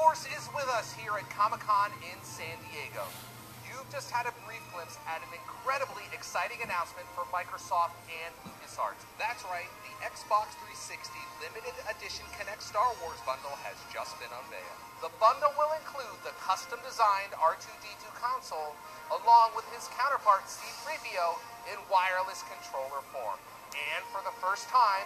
Force is with us here at Comic-Con in San Diego. You've just had a brief glimpse at an incredibly exciting announcement from Microsoft and LucasArts. That's right, the Xbox 360 Limited Edition Kinect Star Wars bundle has just been unveiled. The bundle will include the custom-designed R2-D2 console, along with his counterpart C-3PO in wireless controller form. And for the first time,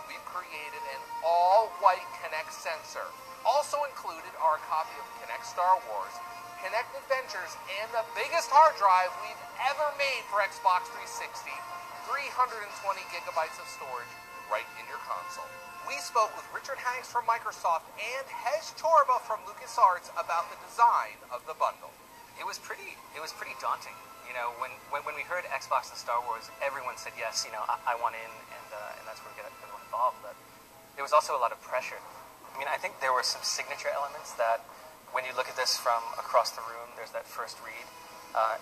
we've created an all-white Kinect sensor. Also included are a copy of Kinect Star Wars, Kinect Adventures, and the biggest hard drive we've ever made for Xbox 360, 320 gigabytes of storage right in your console. We spoke with Richard Hanks from Microsoft and Hez Chorba from LucasArts about the design of the bundle. It was pretty daunting. You know, when we heard Xbox and Star Wars, everyone said yes. You know, I want in, and that's where we get everyone involved. But there was also a lot of pressure. I mean, I think there were some signature elements that, when you look at this from across the room, there's that first read,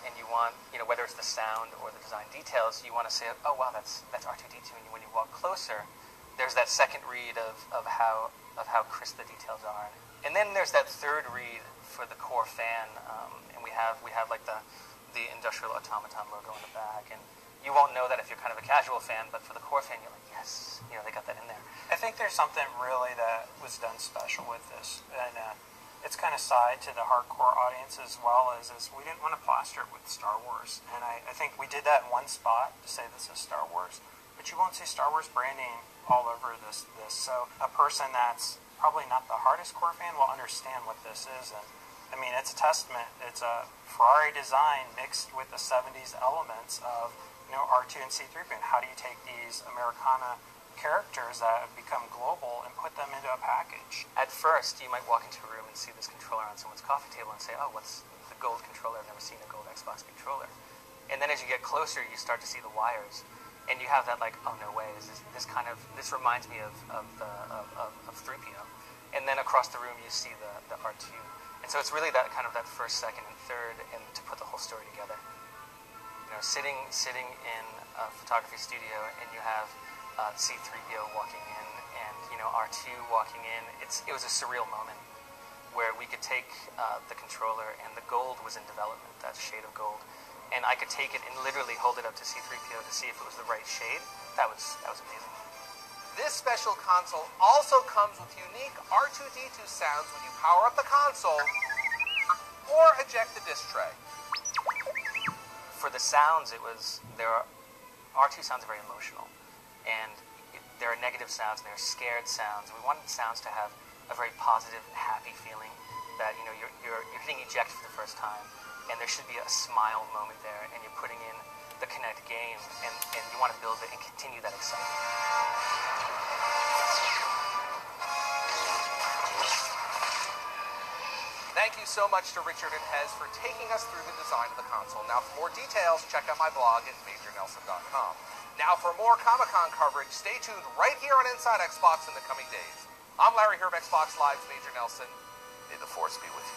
and you want, you know, whether it's the sound or the design details, you want to say, oh wow, that's R2-D2. And when you walk closer, there's that second read of how crisp the details are. And then there's that third read for the core fan, and we have like the Industrial Automaton logo in the back, and you won't know that if you're kind of a casual fan, but for the core fan, you're like, yes, you know, they got that in there. I think there's something really that was done special with this, and it's kind of side to the hardcore audience as well as we didn't want to plaster it with Star Wars, and I think we did that in one spot to say this is Star Wars, but you won't see Star Wars branding all over this. So a person that's probably not the hardest core fan will understand what this is, and I mean, it's a testament. It's a Ferrari design mixed with the 70s elements of, you know, R2 and C-3PO. And how do you take these Americana characters that have become global and put them into a package? At first, you might walk into a room and see this controller on someone's coffee table and say, oh, what's the gold controller? I've never seen a gold Xbox controller. And then as you get closer, you start to see the wires. And you have that like, oh, no way. This reminds me of 3PO. And then across the room, you see the R2. And so it's really that kind of that first, second, and third, and to put the whole story together. You know, sitting in a photography studio, and you have C-3PO walking in, and you know R2 walking in. It was a surreal moment where we could take the controller, and the gold was in development, that shade of gold, and I could take it and literally hold it up to C-3PO to see if it was the right shade. That was amazing. This special console also comes with unique R2-D2 sounds when you power up the console or eject the disc tray. For the sounds, R2 sounds are very emotional, and there are negative sounds and there are scared sounds. We wanted the sounds to have a very positive, happy feeling that, you know, you're hitting eject for the first time, and there should be a smile moment there, and you're putting in the Kinect game, and you want to build it and continue that excitement. Thank you so much to Richard and Hez for taking us through the design of the console. Now, for more details, check out my blog at MajorNelson.com. Now, for more Comic-Con coverage, stay tuned right here on Inside Xbox in the coming days. I'm Larry here of Xbox Live's Major Nelson. May the Force be with you.